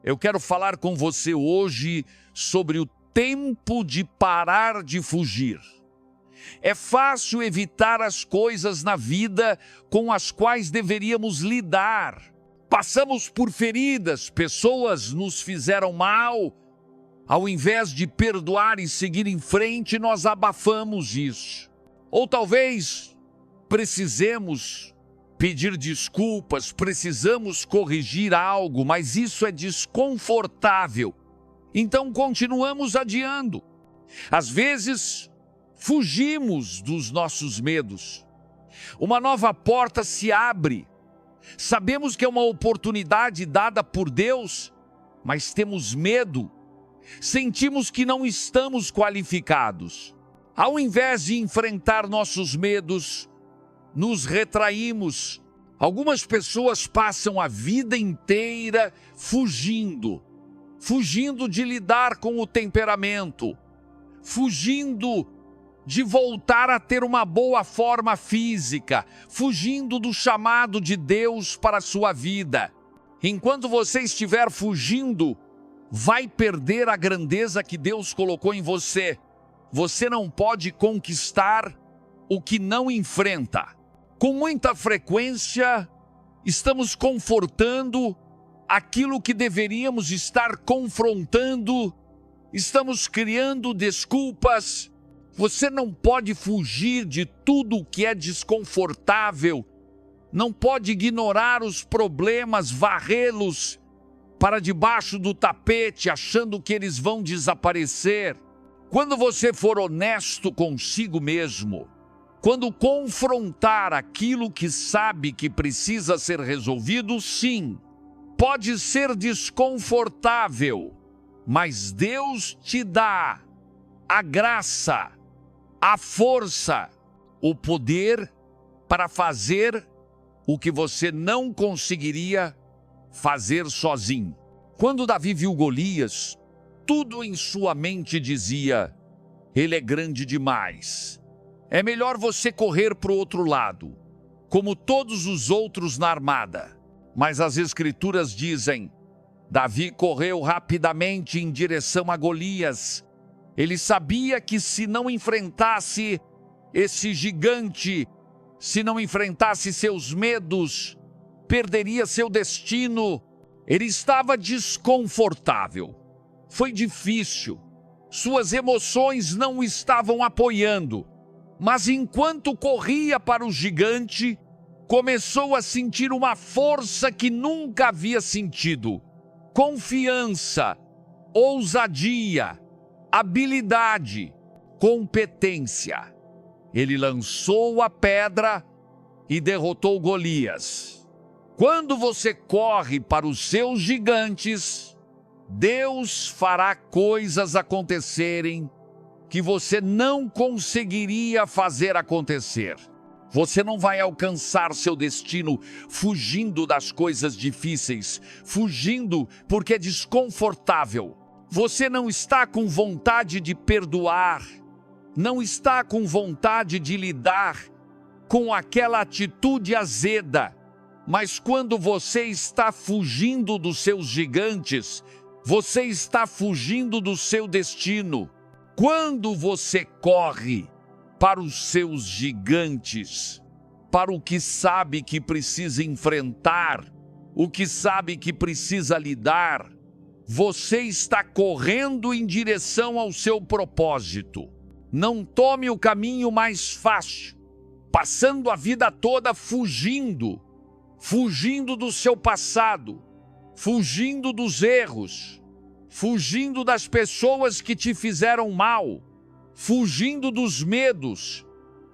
Eu quero falar com você hoje sobre o tempo de parar de fugir. É fácil evitar as coisas na vida com as quais deveríamos lidar. Passamos por feridas, pessoas nos fizeram mal. Ao invés de perdoar e seguir em frente, nós abafamos isso. Ou talvez precisemos pedir desculpas, precisamos corrigir algo, mas isso é desconfortável. Então continuamos adiando. Às vezes, fugimos dos nossos medos. Uma nova porta se abre. Sabemos que é uma oportunidade dada por Deus, mas temos medo. Sentimos que não estamos qualificados. Ao invés de enfrentar nossos medos, nos retraímos. Algumas pessoas passam a vida inteira fugindo de lidar com o temperamento, fugindo de voltar a ter uma boa forma física, fugindo do chamado de Deus para a sua vida. Enquanto você estiver fugindo, vai perder a grandeza que Deus colocou em você. Você não pode conquistar o que não enfrenta. Com muita frequência, estamos confortando aquilo que deveríamos estar confrontando, estamos criando desculpas. Você não pode fugir de tudo que é desconfortável, não pode ignorar os problemas, varrê-los para debaixo do tapete, achando que eles vão desaparecer. Quando você for honesto consigo mesmo, quando confrontar aquilo que sabe que precisa ser resolvido, sim, pode ser desconfortável, mas Deus te dá a graça, a força, o poder para fazer o que você não conseguiria fazer sozinho. Quando Davi viu Golias, tudo em sua mente dizia: ele é grande demais. É melhor você correr para o outro lado, como todos os outros na armada. Mas as Escrituras dizem: Davi correu rapidamente em direção a Golias. Ele sabia que se não enfrentasse esse gigante, se não enfrentasse seus medos, perderia seu destino. Ele estava desconfortável. Foi difícil. Suas emoções não o estavam apoiando. Mas enquanto corria para o gigante, começou a sentir uma força que nunca havia sentido. Confiança, ousadia, habilidade, competência. Ele lançou a pedra e derrotou Golias. Quando você corre para os seus gigantes, Deus fará coisas acontecerem que você não conseguiria fazer acontecer. Você não vai alcançar seu destino fugindo das coisas difíceis, fugindo porque é desconfortável. Você não está com vontade de perdoar, não está com vontade de lidar com aquela atitude azeda. Mas quando você está fugindo dos seus gigantes, você está fugindo do seu destino. Quando você corre para os seus gigantes, para o que sabe que precisa enfrentar, o que sabe que precisa lidar, você está correndo em direção ao seu propósito. Não tome o caminho mais fácil, passando a vida toda fugindo do seu passado, fugindo dos erros, fugindo das pessoas que te fizeram mal, fugindo dos medos,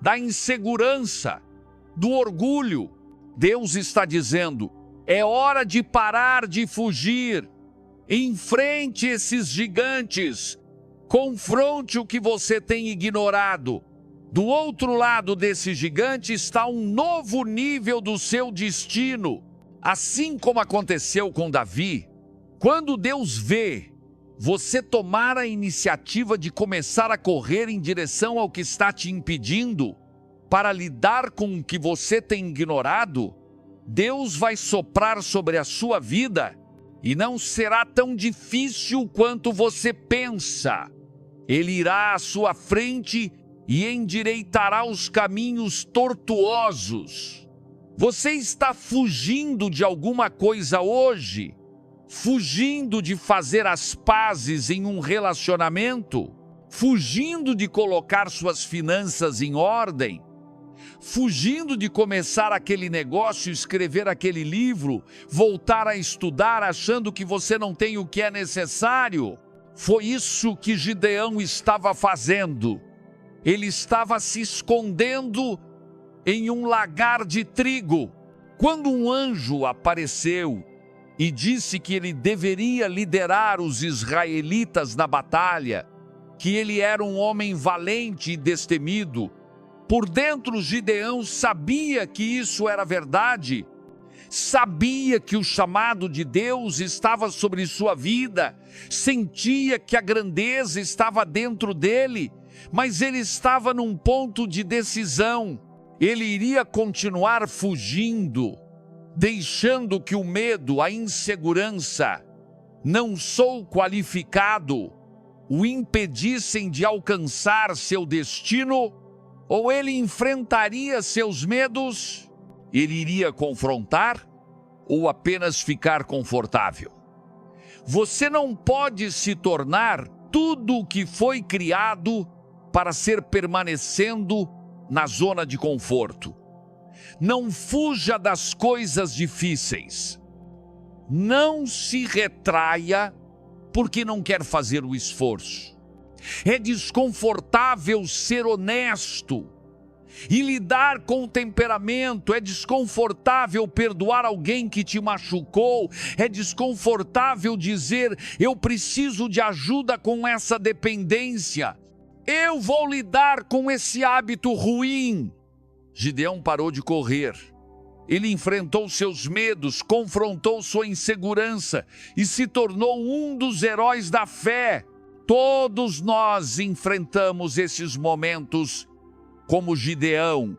da insegurança, do orgulho. Deus está dizendo: é hora de parar de fugir. Enfrente esses gigantes. Confronte o que você tem ignorado. Do outro lado desse gigante está um novo nível do seu destino. Assim como aconteceu com Davi, quando Deus vê você tomar a iniciativa de começar a correr em direção ao que está te impedindo, para lidar com o que você tem ignorado, Deus vai soprar sobre a sua vida e não será tão difícil quanto você pensa. Ele irá à sua frente e endireitará os caminhos tortuosos. Você está fugindo de alguma coisa hoje? Fugindo de fazer as pazes em um relacionamento? Fugindo de colocar suas finanças em ordem? Fugindo de começar aquele negócio, escrever aquele livro, voltar a estudar achando que você não tem o que é necessário? Foi isso que Gideão estava fazendo. Ele estava se escondendo em um lagar de trigo. Quando um anjo apareceu e disse que ele deveria liderar os israelitas na batalha, que ele era um homem valente e destemido, por dentro Gideão sabia que isso era verdade, sabia que o chamado de Deus estava sobre sua vida, sentia que a grandeza estava dentro dele, mas ele estava num ponto de decisão. Ele iria continuar fugindo, deixando que o medo, a insegurança, não sou qualificado, o impedissem de alcançar seu destino, ou ele enfrentaria seus medos? Ele iria confrontar ou apenas ficar confortável? Você não pode se tornar tudo o que foi criado para ser permanecendo na zona de conforto. Não fuja das coisas difíceis. Não se retraia porque não quer fazer o esforço. É desconfortável ser honesto e lidar com o temperamento. É desconfortável perdoar alguém que te machucou. É desconfortável dizer: eu preciso de ajuda com essa dependência. Eu vou lidar com esse hábito ruim. Gideão parou de correr. Ele enfrentou seus medos, confrontou sua insegurança e se tornou um dos heróis da fé. Todos nós enfrentamos esses momentos como Gideão,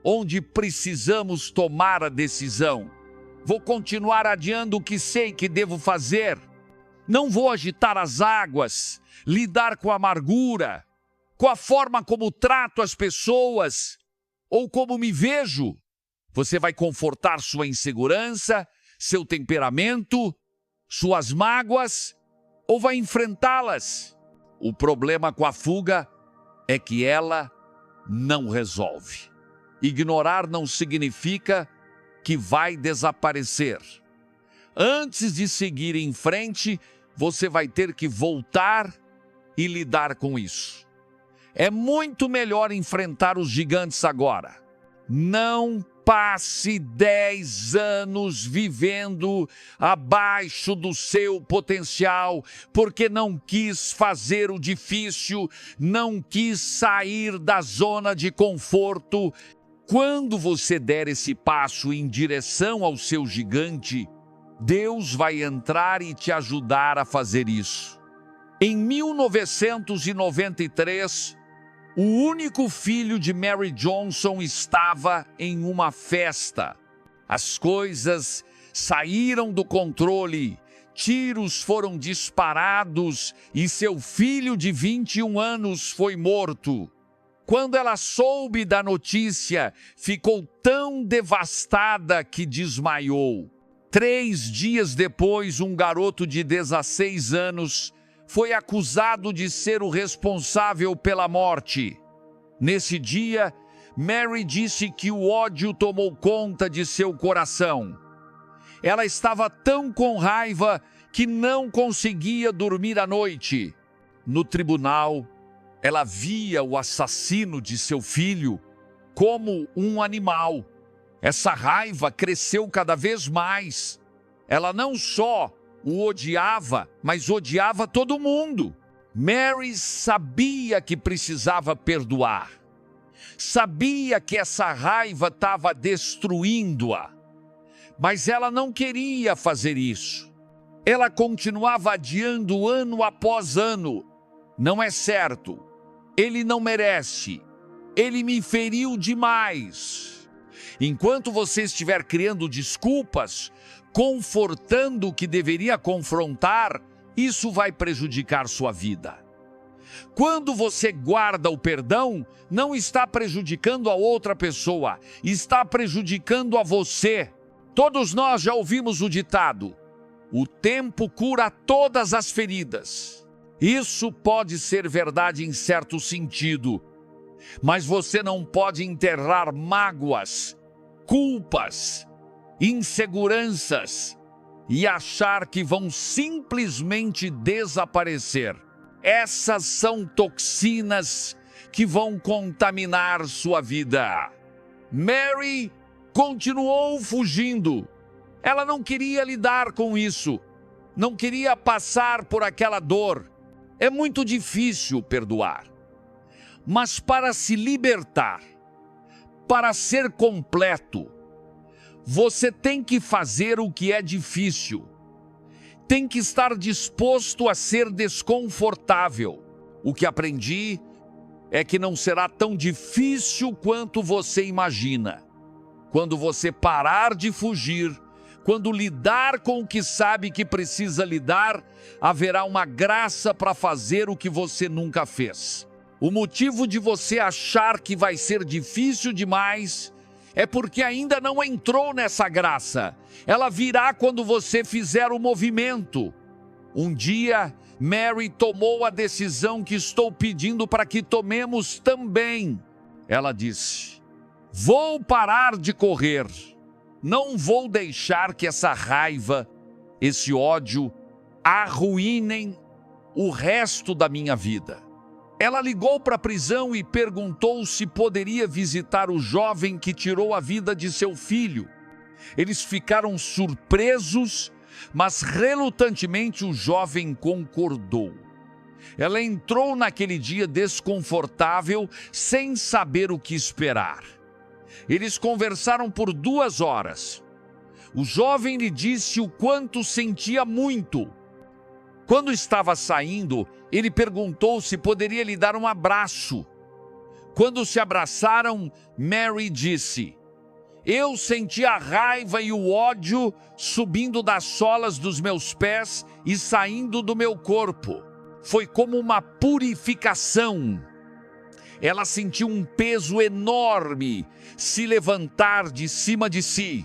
onde precisamos tomar a decisão. Vou continuar adiando o que sei que devo fazer. Não vou agitar as águas, lidar com a amargura, com a forma como trato as pessoas ou como me vejo. Você vai confortar sua insegurança, seu temperamento, suas mágoas, ou vai enfrentá-las? O problema com a fuga é que ela não resolve. Ignorar não significa que vai desaparecer. Antes de seguir em frente, você vai ter que voltar e lidar com isso. É muito melhor enfrentar os gigantes agora. Não passe 10 anos vivendo abaixo do seu potencial, porque não quis fazer o difícil, não quis sair da zona de conforto. Quando você der esse passo em direção ao seu gigante, Deus vai entrar e te ajudar a fazer isso. Em 1993, o único filho de Mary Johnson estava em uma festa. As coisas saíram do controle, tiros foram disparados e seu filho de 21 anos foi morto. Quando ela soube da notícia, ficou tão devastada que desmaiou. 3 dias depois, um garoto de 16 anos foi acusado de ser o responsável pela morte. Nesse dia, Mary disse que o ódio tomou conta de seu coração. Ela estava tão com raiva que não conseguia dormir à noite. No tribunal, ela via o assassino de seu filho como um animal. Essa raiva cresceu cada vez mais. Ela não só o odiava, mas odiava todo mundo. Mary sabia que precisava perdoar. Sabia que essa raiva estava destruindo-a. Mas ela não queria fazer isso. Ela continuava adiando ano após ano. Não é certo. Ele não merece. Ele me feriu demais. Enquanto você estiver criando desculpas, confortando o que deveria confrontar, isso vai prejudicar sua vida. Quando você guarda o perdão, não está prejudicando a outra pessoa, está prejudicando a você. Todos nós já ouvimos o ditado: o tempo cura todas as feridas. Isso pode ser verdade em certo sentido, mas você não pode enterrar mágoas, culpas, inseguranças e achar que vão simplesmente desaparecer. Essas são toxinas que vão contaminar sua vida. Mary continuou fugindo. Ela não queria lidar com isso, não queria passar por aquela dor. É muito difícil perdoar. Mas para se libertar, para ser completo, você tem que fazer o que é difícil. Tem que estar disposto a ser desconfortável. O que aprendi é que não será tão difícil quanto você imagina. Quando você parar de fugir, quando lidar com o que sabe que precisa lidar, haverá uma graça para fazer o que você nunca fez. O motivo de você achar que vai ser difícil demais é porque ainda não entrou nessa graça. Ela virá quando você fizer o movimento. Um dia, Mary tomou a decisão que estou pedindo para que tomemos também. Ela disse: vou parar de correr. Não vou deixar que essa raiva, esse ódio, arruinem o resto da minha vida. Ela ligou para a prisão e perguntou se poderia visitar o jovem que tirou a vida de seu filho. Eles ficaram surpresos, mas relutantemente o jovem concordou. Ela entrou naquele dia desconfortável, sem saber o que esperar. Eles conversaram por 2 horas. O jovem lhe disse o quanto sentia muito. Quando estava saindo, ele perguntou se poderia lhe dar um abraço. Quando se abraçaram, Mary disse: eu senti a raiva e o ódio subindo das solas dos meus pés e saindo do meu corpo. Foi como uma purificação. Ela sentiu um peso enorme se levantar de cima de si.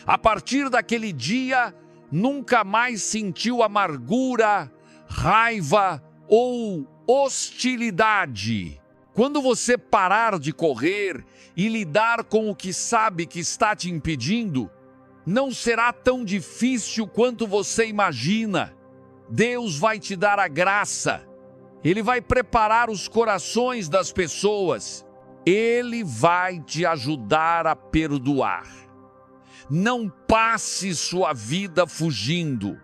A partir daquele dia, nunca mais sentiu amargura, raiva ou hostilidade. Quando você parar de correr e lidar com o que sabe que está te impedindo, não será tão difícil quanto você imagina. Deus vai te dar a graça. Ele vai preparar os corações das pessoas. Ele vai te ajudar a perdoar. Não passe sua vida fugindo.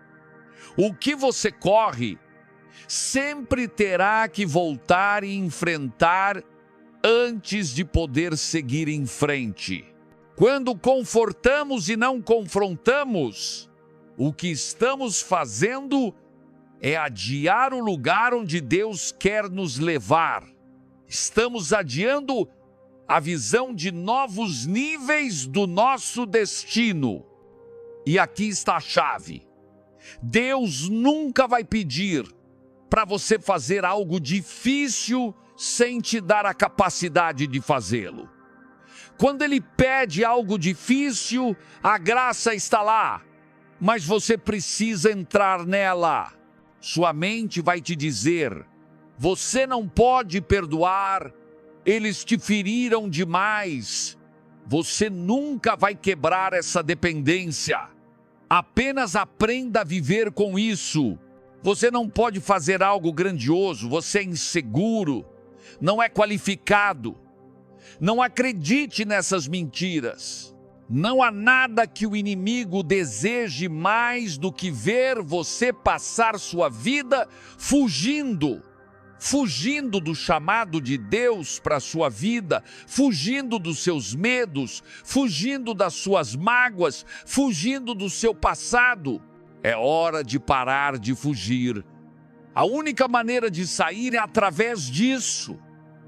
O que você corre, sempre terá que voltar e enfrentar antes de poder seguir em frente. Quando confortamos e não confrontamos, o que estamos fazendo é adiar o lugar onde Deus quer nos levar. Estamos adiando a visão de novos níveis do nosso destino. E aqui está a chave. Deus nunca vai pedir para você fazer algo difícil sem te dar a capacidade de fazê-lo. Quando Ele pede algo difícil, a graça está lá, mas você precisa entrar nela. Sua mente vai te dizer: você não pode perdoar, eles te feriram demais. Você nunca vai quebrar essa dependência. Apenas aprenda a viver com isso. Você não pode fazer algo grandioso, você é inseguro, não é qualificado. Não acredite nessas mentiras. Não há nada que o inimigo deseje mais do que ver você passar sua vida fugindo do chamado de Deus para a sua vida, fugindo dos seus medos, fugindo das suas mágoas, fugindo do seu passado. É hora de parar de fugir. A única maneira de sair é através disso.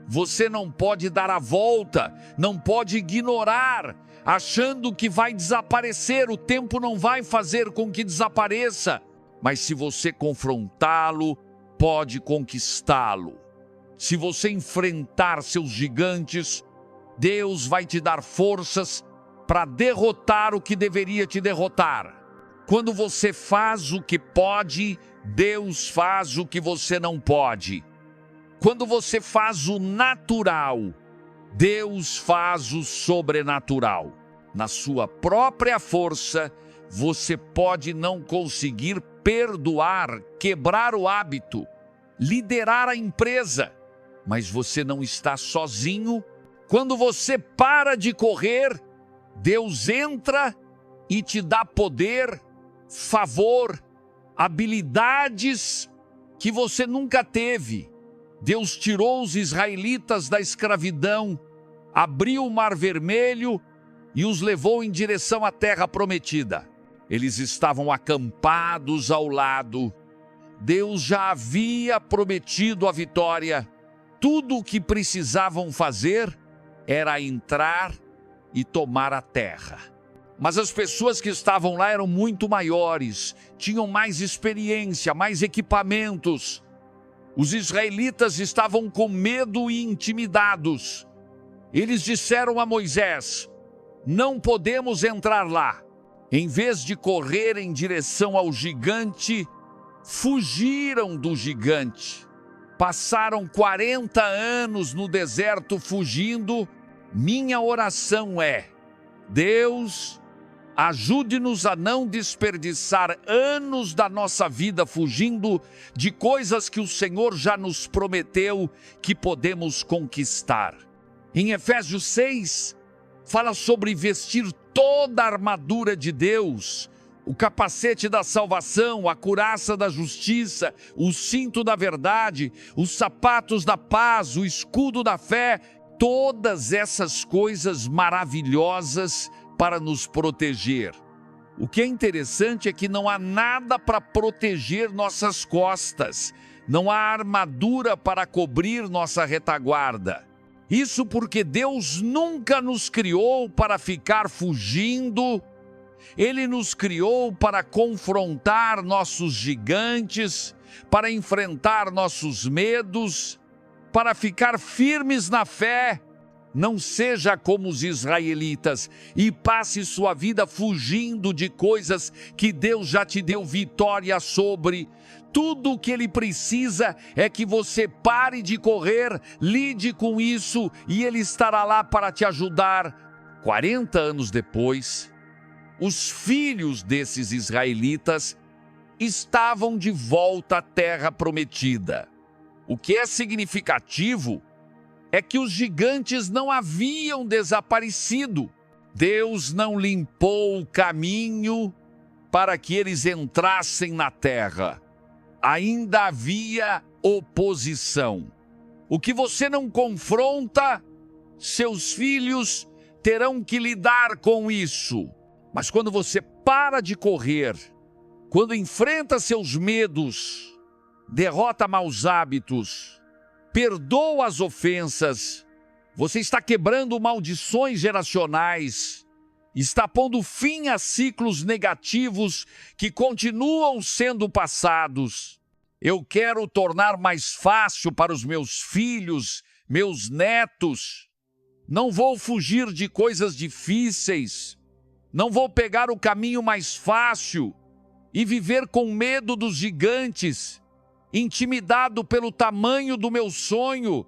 Você não pode dar a volta, não pode ignorar, achando que vai desaparecer. O tempo não vai fazer com que desapareça. Mas se você confrontá-lo, pode conquistá-lo. Se você enfrentar seus gigantes, Deus vai te dar forças para derrotar o que deveria te derrotar. Quando você faz o que pode, Deus faz o que você não pode. Quando você faz o natural, Deus faz o sobrenatural. Na sua própria força, você pode não conseguir perdoar, quebrar o hábito, liderar a empresa, mas você não está sozinho. Quando você para de correr, Deus entra e te dá poder, favor, habilidades que você nunca teve. Deus tirou os israelitas da escravidão, abriu o Mar Vermelho e os levou em direção à terra prometida. Eles estavam acampados ao lado. Deus já havia prometido a vitória. Tudo o que precisavam fazer era entrar e tomar a terra. Mas as pessoas que estavam lá eram muito maiores, tinham mais experiência, mais equipamentos. Os israelitas estavam com medo e intimidados. Eles disseram a Moisés: não podemos entrar lá. Em vez de correr em direção ao gigante, fugiram do gigante. Passaram 40 anos no deserto fugindo. Minha oração é: Deus, ajude-nos a não desperdiçar anos da nossa vida fugindo de coisas que o Senhor já nos prometeu que podemos conquistar. Em Efésios 6, fala sobre vestir toda a armadura de Deus, o capacete da salvação, a couraça da justiça, o cinto da verdade, os sapatos da paz, o escudo da fé, todas essas coisas maravilhosas para nos proteger. O que é interessante é que não há nada para proteger nossas costas, não há armadura para cobrir nossa retaguarda. Isso porque Deus nunca nos criou para ficar fugindo. Ele nos criou para confrontar nossos gigantes, para enfrentar nossos medos, para ficar firmes na fé. Não seja como os israelitas e passe sua vida fugindo de coisas que Deus já te deu vitória sobre. Tudo o que Ele precisa é que você pare de correr, lide com isso e Ele estará lá para te ajudar. 40 anos depois, os filhos desses israelitas estavam de volta à terra prometida. O que é significativo é que os gigantes não haviam desaparecido. Deus não limpou o caminho para que eles entrassem na terra. Ainda havia oposição. O que você não confronta, seus filhos terão que lidar com isso. Mas quando você para de correr, quando enfrenta seus medos, derrota maus hábitos, perdoa as ofensas, você está quebrando maldições geracionais, está pondo fim a ciclos negativos que continuam sendo passados. Eu quero tornar mais fácil para os meus filhos, meus netos. Não vou fugir de coisas difíceis. Não vou pegar o caminho mais fácil e viver com medo dos gigantes, intimidado pelo tamanho do meu sonho,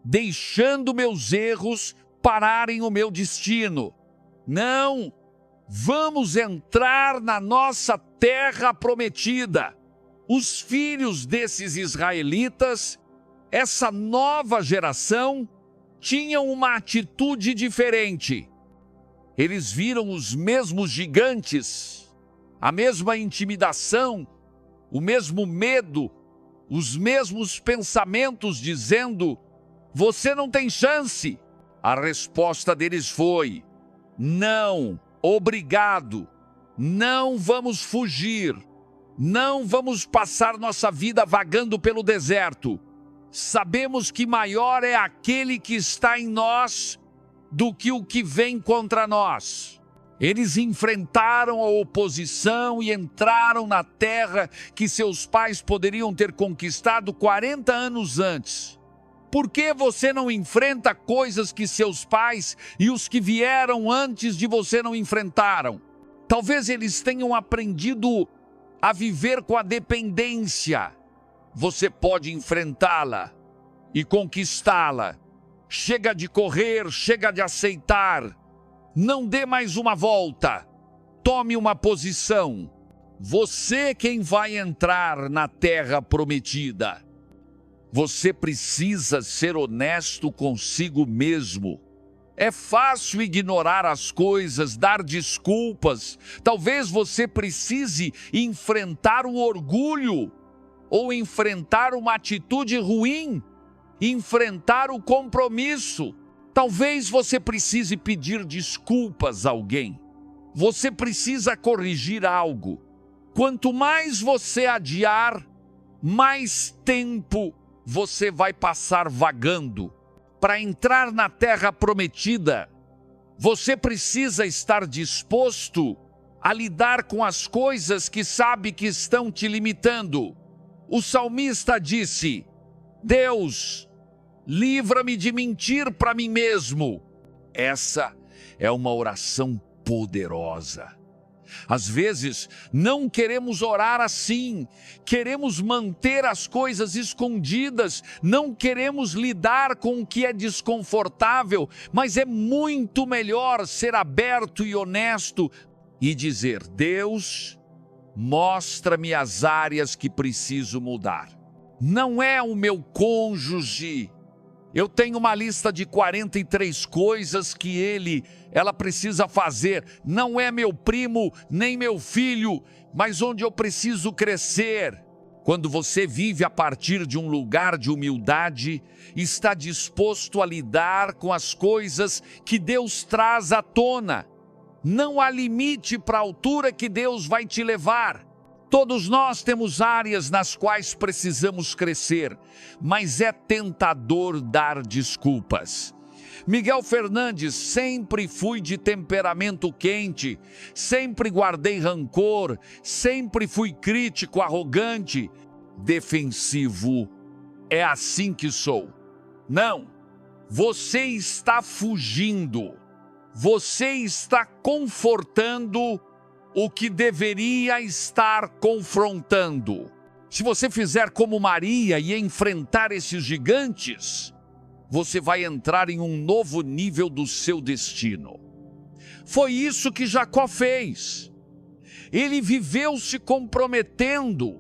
deixando meus erros pararem o meu destino. Não, vamos entrar na nossa terra prometida. Os filhos desses israelitas, essa nova geração, tinham uma atitude diferente. Eles viram os mesmos gigantes, a mesma intimidação, o mesmo medo, os mesmos pensamentos dizendo: você não tem chance. A resposta deles foi: não, obrigado, não vamos fugir, não vamos passar nossa vida vagando pelo deserto. Sabemos que maior é aquele que está em nós do que o que vem contra nós. Eles enfrentaram a oposição e entraram na terra que seus pais poderiam ter conquistado 40 anos antes. Por que você não enfrenta coisas que seus pais e os que vieram antes de você não enfrentaram? Talvez eles tenham aprendido a viver com a dependência. Você pode enfrentá-la e conquistá-la. Chega de correr, chega de aceitar. Não dê mais uma volta. Tome uma posição. Você quem vai entrar na terra prometida. Você precisa ser honesto consigo mesmo. É fácil ignorar as coisas, dar desculpas. Talvez você precise enfrentar o orgulho ou enfrentar uma atitude ruim, enfrentar o compromisso. Talvez você precise pedir desculpas a alguém. Você precisa corrigir algo. Quanto mais você adiar, mais tempo você vai passar vagando. Para entrar na terra prometida, você precisa estar disposto a lidar com as coisas que sabe que estão te limitando. O salmista disse: Deus, livra-me de mentir para mim mesmo. Essa é uma oração poderosa. Às vezes, não queremos orar assim, queremos manter as coisas escondidas, não queremos lidar com o que é desconfortável, mas é muito melhor ser aberto e honesto e dizer: Deus, mostra-me as áreas que preciso mudar. Não é o meu cônjuge. Eu tenho uma lista de 43 coisas que ela precisa fazer. Não é meu primo, nem meu filho, mas onde eu preciso crescer. Quando você vive a partir de um lugar de humildade, está disposto a lidar com as coisas que Deus traz à tona. Não há limite para a altura que Deus vai te levar. Todos nós temos áreas nas quais precisamos crescer, mas é tentador dar desculpas. Miguel Fernandes: sempre fui de temperamento quente, sempre guardei rancor, sempre fui crítico, arrogante, defensivo. É assim que sou. Não, você está fugindo, você está confortando o que deveria estar confrontando. Se você fizer como Maria e enfrentar esses gigantes, você vai entrar em um novo nível do seu destino. Foi isso que Jacó fez. Ele viveu se comprometendo,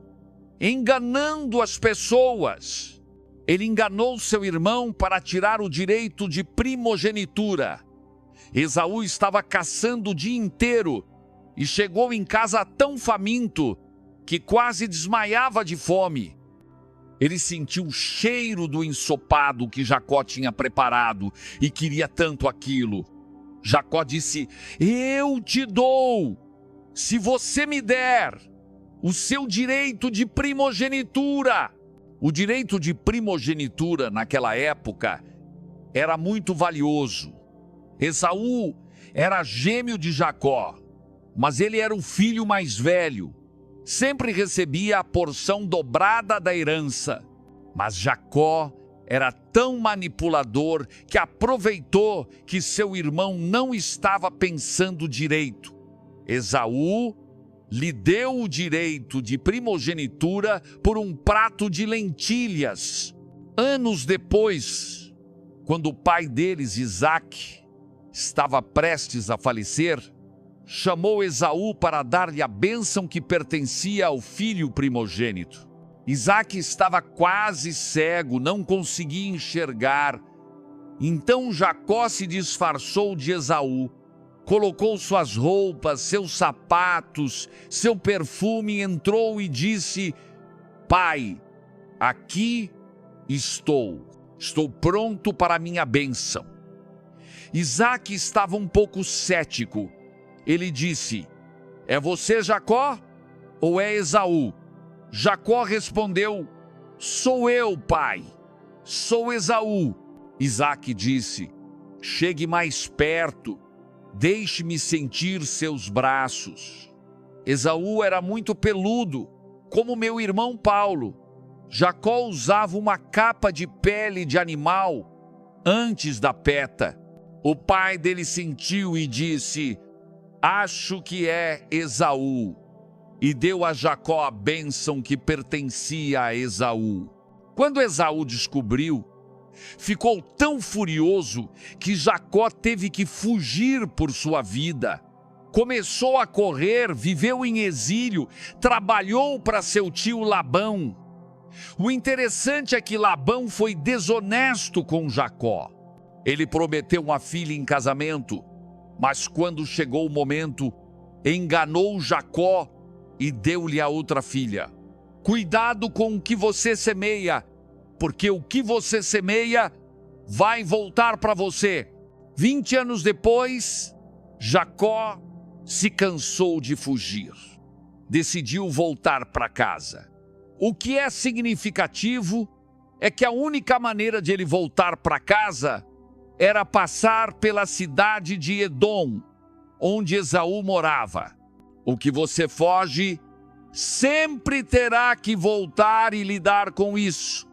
enganando as pessoas. Ele enganou seu irmão para tirar o direito de primogenitura. Esaú estava caçando o dia inteiro e chegou em casa tão faminto que quase desmaiava de fome. Ele sentiu o cheiro do ensopado que Jacó tinha preparado e queria tanto aquilo. Jacó disse: eu te dou, se você me der, o seu direito de primogenitura. O direito de primogenitura naquela época era muito valioso. Esaú era gêmeo de Jacó, mas ele era o filho mais velho. Sempre recebia a porção dobrada da herança. Mas Jacó era tão manipulador que aproveitou que seu irmão não estava pensando direito. Esaú lhe deu o direito de primogenitura por um prato de lentilhas. Anos depois, quando o pai deles, Isaque, estava prestes a falecer, chamou Esaú para dar-lhe a bênção que pertencia ao filho primogênito. Isaque estava quase cego, não conseguia enxergar. Então Jacó se disfarçou de Esaú, colocou suas roupas, seus sapatos, seu perfume, entrou e disse: Pai, aqui estou pronto para a minha bênção. Isaque estava um pouco cético. Ele disse: é você, Jacó, ou é Esaú? Jacó respondeu: sou eu, pai. sou Esaú. Isaque disse: chegue mais perto, deixe-me sentir seus braços. Esaú era muito peludo, como meu irmão Paulo. Jacó usava uma capa de pele de animal antes da peta. O pai dele sentiu e disse: acho que é Esaú. E deu a Jacó a bênção que pertencia a Esaú. Quando Esaú descobriu, ficou tão furioso que Jacó teve que fugir por sua vida. Começou a correr, viveu em exílio, trabalhou para seu tio Labão. O interessante é que Labão foi desonesto com Jacó. Ele prometeu uma filha em casamento, mas quando chegou o momento, enganou Jacó e deu-lhe a outra filha. Cuidado com o que você semeia, porque o que você semeia vai voltar para você. 20 anos depois, Jacó se cansou de fugir. Decidiu voltar para casa. O que é significativo é que a única maneira de ele voltar para casa era passar pela cidade de Edom, onde Esaú morava. O que você foge, sempre terá que voltar e lidar com isso.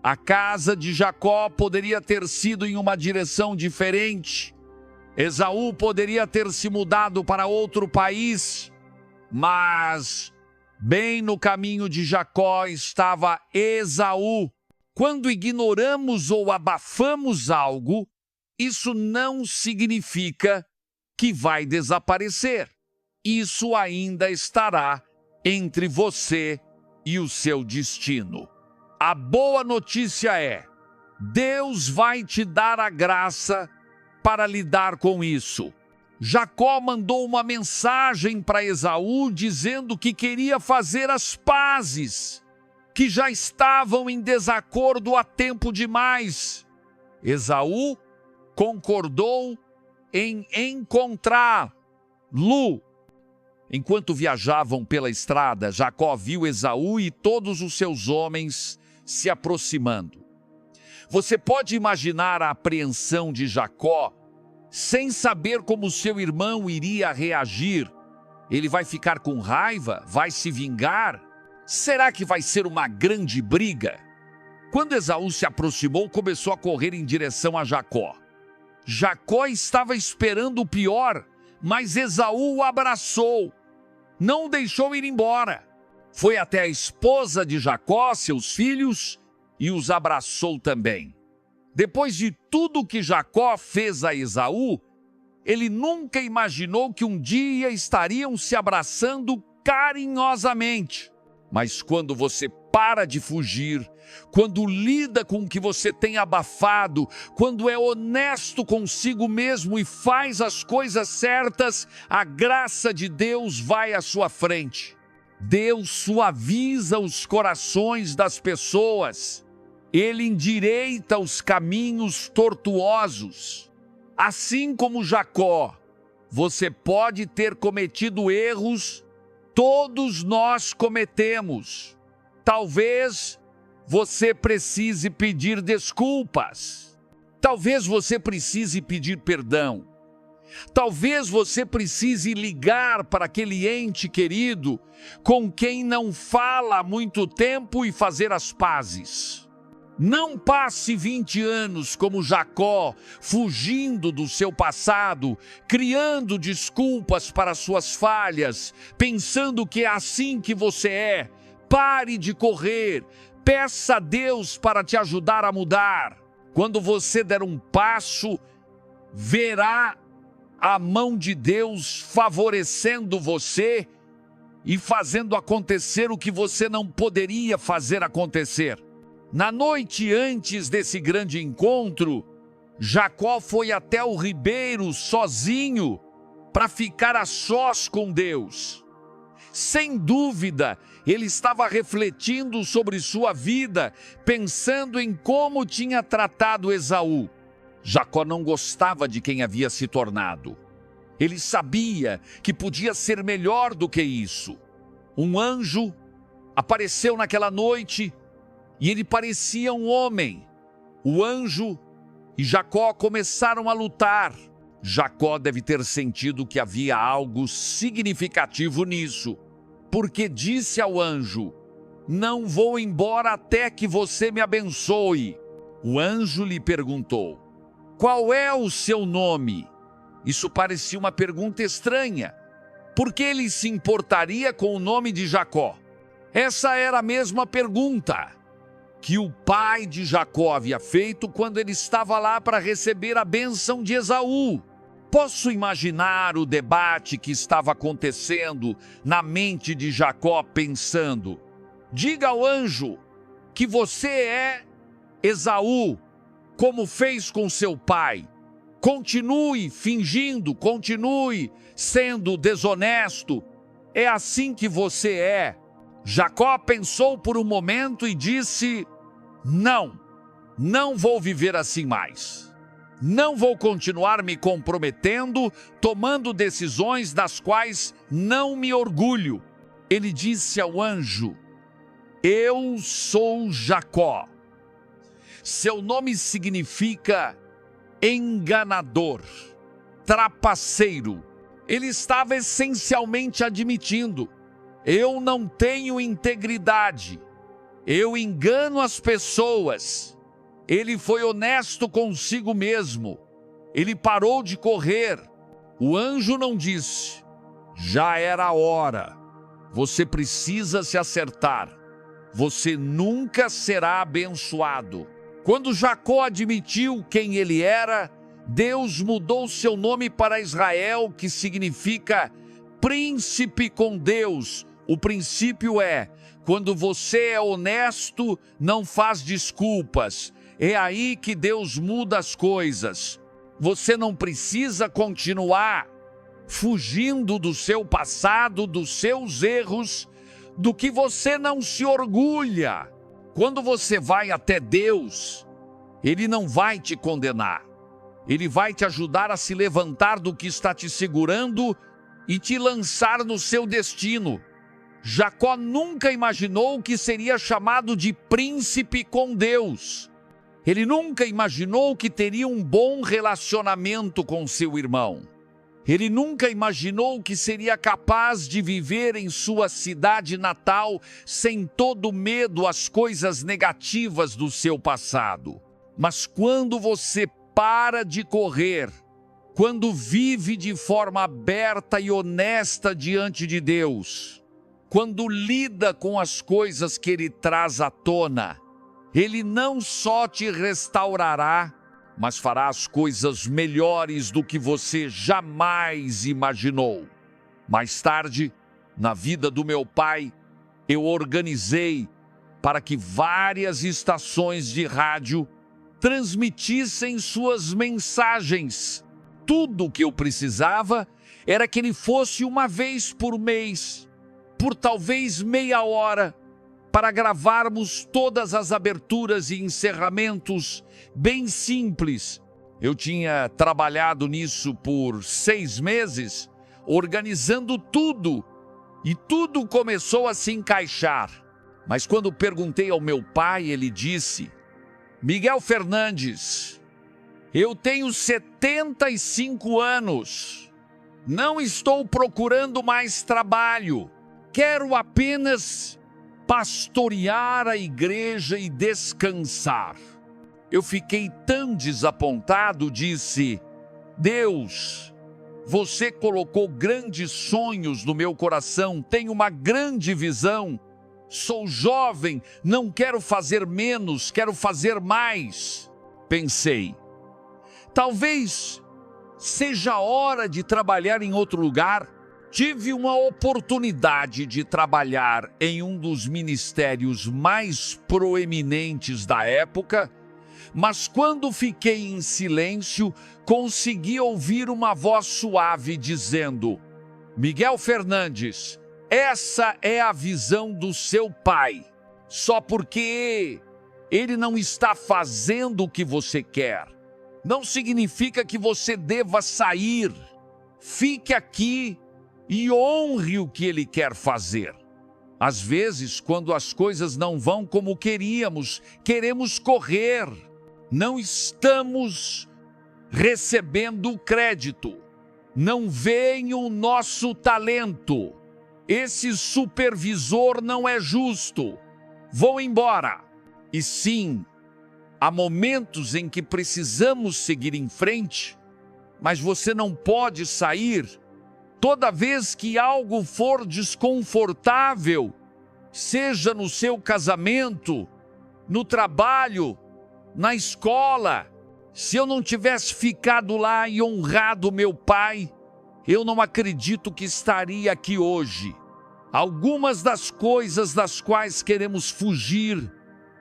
A casa de Jacó poderia ter sido em uma direção diferente. Esaú poderia ter se mudado para outro país, mas bem no caminho de Jacó estava Esaú. Quando ignoramos ou abafamos algo, isso não significa que vai desaparecer. Isso ainda estará entre você e o seu destino. A boa notícia é: Deus vai te dar a graça para lidar com isso. Jacó mandou uma mensagem para Esaú dizendo que queria fazer as pazes, que já estavam em desacordo há tempo demais. Esaú concordou em encontrá-lo. Enquanto viajavam pela estrada, Jacó viu Esaú e todos os seus homens se aproximando. Você pode imaginar a apreensão de Jacó, sem saber como seu irmão iria reagir. Ele vai ficar com raiva? Vai se vingar? Será que vai ser uma grande briga? Quando Esaú se aproximou, começou a correr em direção a Jacó. Jacó estava esperando o pior, mas Esaú o abraçou. Não o deixou ir embora. Foi até a esposa de Jacó, seus filhos, e os abraçou também. Depois de tudo que Jacó fez a Esaú, ele nunca imaginou que um dia estariam se abraçando carinhosamente. Mas quando você para de fugir, quando lida com o que você tem abafado, quando é honesto consigo mesmo e faz as coisas certas, a graça de Deus vai à sua frente. Deus suaviza os corações das pessoas. Ele endireita os caminhos tortuosos. Assim como Jacó, você pode ter cometido erros. Todos nós cometemos. Talvez você precise pedir desculpas. Talvez você precise pedir perdão. Talvez você precise ligar para aquele ente querido com quem não fala há muito tempo e fazer as pazes. Não passe 20 anos como Jacó, fugindo do seu passado, criando desculpas para suas falhas, pensando que é assim que você é. Pare de correr, peça a Deus para te ajudar a mudar. Quando você der um passo, verá a mão de Deus favorecendo você e fazendo acontecer o que você não poderia fazer acontecer. Na noite antes desse grande encontro, Jacó foi até o ribeiro sozinho para ficar a sós com Deus. Sem dúvida, ele estava refletindo sobre sua vida, pensando em como tinha tratado Esaú. Jacó não gostava de quem havia se tornado. Ele sabia que podia ser melhor do que isso. Um anjo apareceu naquela noite e ele parecia um homem. O anjo e Jacó começaram a lutar. Jacó deve ter sentido que havia algo significativo nisso, porque disse ao anjo: não vou embora até que você me abençoe. O anjo lhe perguntou: qual é o seu nome? Isso parecia uma pergunta estranha. Por que ele se importaria com o nome de Jacó? Essa era a mesma pergunta que o pai de Jacó havia feito quando ele estava lá para receber a bênção de Esaú. Posso imaginar o debate que estava acontecendo na mente de Jacó, pensando: diga ao anjo que você é Esaú, como fez com seu pai. Continue fingindo, continue sendo desonesto. É assim que você é. Jacó pensou por um momento e disse: não vou viver assim mais. Não vou continuar me comprometendo, tomando decisões das quais não me orgulho. Ele disse ao anjo: eu sou Jacó. Seu nome significa enganador, trapaceiro. Ele estava essencialmente admitindo: eu não tenho integridade, eu engano as pessoas. Ele foi honesto consigo mesmo, ele parou de correr. O anjo não disse: já era a hora, você precisa se acertar, você nunca será abençoado. Quando Jacó admitiu quem ele era, Deus mudou seu nome para Israel, que significa príncipe com Deus. O princípio é: quando você é honesto, não faz desculpas. É aí que Deus muda as coisas. Você não precisa continuar fugindo do seu passado, dos seus erros, do que você não se orgulha. Quando você vai até Deus, Ele não vai te condenar. Ele vai te ajudar a se levantar do que está te segurando e te lançar no seu destino. Jacó nunca imaginou que seria chamado de príncipe com Deus. Ele nunca imaginou que teria um bom relacionamento com seu irmão. Ele nunca imaginou que seria capaz de viver em sua cidade natal sem todo medo às coisas negativas do seu passado. Mas quando você para de correr, quando vive de forma aberta e honesta diante de Deus, quando lida com as coisas que Ele traz à tona, Ele não só te restaurará, mas fará as coisas melhores do que você jamais imaginou. Mais tarde, na vida do meu pai, eu organizei para que várias estações de rádio transmitissem suas mensagens. Tudo o que eu precisava era que ele fosse uma vez por mês, por talvez meia hora, para gravarmos todas as aberturas e encerramentos bem simples. Eu tinha trabalhado nisso por 6 meses, organizando tudo, e tudo começou a se encaixar. Mas quando perguntei ao meu pai, ele disse: Miguel Fernandes, eu tenho 75 anos, não estou procurando mais trabalho, quero apenas pastorear a igreja e descansar. Eu fiquei tão desapontado, disse: Deus, você colocou grandes sonhos no meu coração, tenho uma grande visão, sou jovem, não quero fazer menos, quero fazer mais. Pensei, talvez seja a hora de trabalhar em outro lugar. Tive uma oportunidade de trabalhar em um dos ministérios mais proeminentes da época, mas quando fiquei em silêncio, consegui ouvir uma voz suave dizendo: Miguel Fernandes, essa é a visão do seu pai. Só porque ele não está fazendo o que você quer, não significa que você deva sair. Fique aqui e honre o que ele quer fazer. Às vezes, quando as coisas não vão como queríamos, queremos correr. não estamos recebendo crédito, não vem o nosso talento, esse supervisor não é justo, vou embora. E sim, há momentos em que precisamos seguir em frente, mas você não pode sair toda vez que algo for desconfortável, seja no seu casamento, no trabalho, na escola. Se eu não tivesse ficado lá e honrado meu pai, eu não acredito que estaria aqui hoje. Algumas das coisas das quais queremos fugir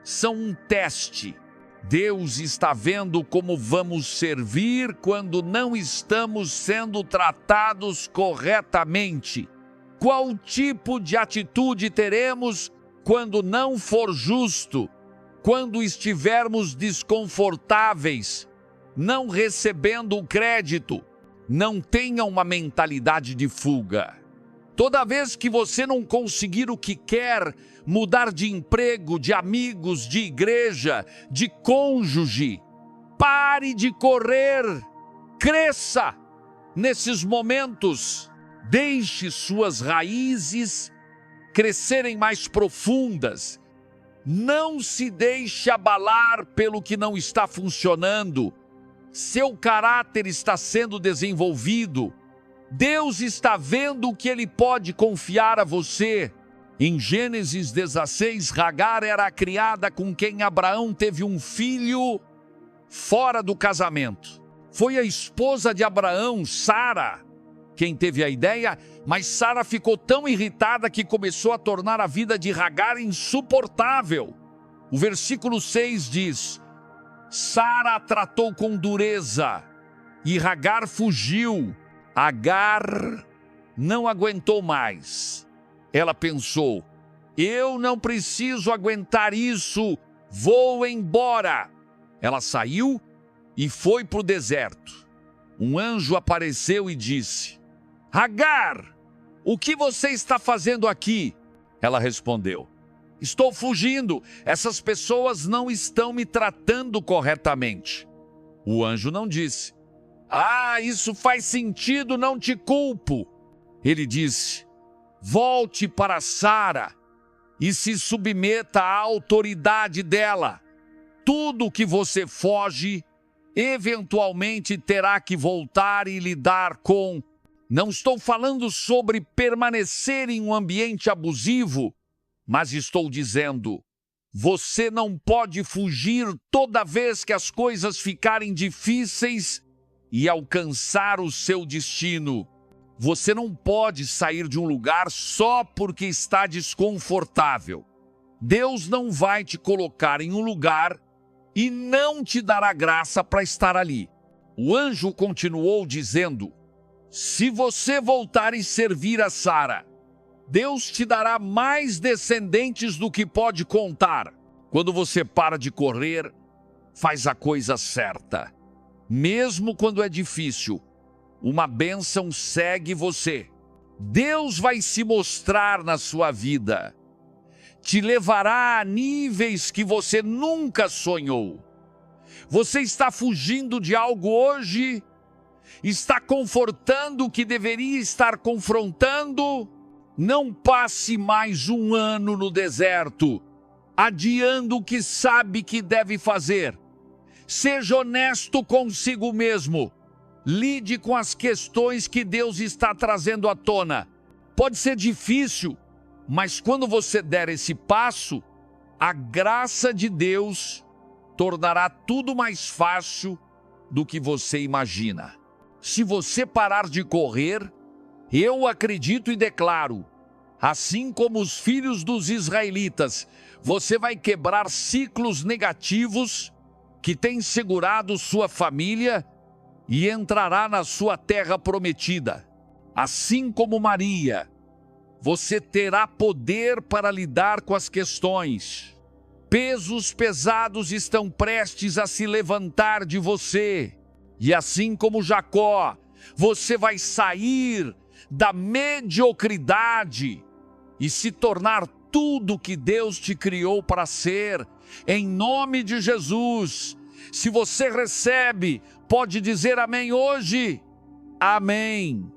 são um teste. Deus está vendo como vamos servir quando não estamos sendo tratados corretamente. Qual tipo de atitude teremos quando não for justo? Quando estivermos desconfortáveis, não recebendo o crédito? Não tenha uma mentalidade de fuga. Toda vez que você não conseguir o que quer, mudar de emprego, de amigos, de igreja, de cônjuge, pare de correr, cresça nesses momentos, deixe suas raízes crescerem mais profundas. Não se deixe abalar pelo que não está funcionando. Seu caráter está sendo desenvolvido. Deus está vendo o que Ele pode confiar a você. Em Gênesis 16, Agar era a criada com quem Abraão teve um filho fora do casamento. Foi a esposa de Abraão, Sara, quem teve a ideia, mas Sara ficou tão irritada que começou a tornar a vida de Agar insuportável. O versículo 6 diz: Sara a tratou com dureza e Agar fugiu. Agar não aguentou mais. Ela pensou: eu não preciso aguentar isso, vou embora. Ela saiu e foi para o deserto. Um anjo apareceu e disse: Agar, o que você está fazendo aqui? Ela respondeu: estou fugindo, essas pessoas não estão me tratando corretamente. O anjo não disse: isso faz sentido, não te culpo. Ele disse: volte para Sara e se submeta à autoridade dela. Tudo que você foge, eventualmente terá que voltar e lidar com. Não estou falando sobre permanecer em um ambiente abusivo, mas estou dizendo: você não pode fugir toda vez que as coisas ficarem difíceis e alcançar o seu destino. Você não pode sair de um lugar só porque está desconfortável. Deus não vai te colocar em um lugar e não te dará graça para estar ali. O anjo continuou dizendo: se você voltar e servir a Sara, Deus te dará mais descendentes do que pode contar. Quando você para de correr, faz a coisa certa. Mesmo quando é difícil, uma bênção segue você. Deus vai se mostrar na sua vida. Te levará a níveis que você nunca sonhou. Você está fugindo de algo hoje? Está confortando o que deveria estar confrontando? Não passe mais um ano no deserto, adiando o que sabe que deve fazer. Seja honesto consigo mesmo. Lide com as questões que Deus está trazendo à tona. Pode ser difícil, mas quando você der esse passo, a graça de Deus tornará tudo mais fácil do que você imagina. Se você parar de correr, eu acredito e declaro, assim como os filhos dos israelitas, você vai quebrar ciclos negativos que têm segurado sua família e entrará na sua terra prometida. Assim como Maria, você terá poder para lidar com as questões. Pesos pesados estão prestes a se levantar de você. E assim como Jacó, você vai sair da mediocridade e se tornar tudo que Deus te criou para ser. Em nome de Jesus, Se você recebe, pode dizer amém hoje. Amém.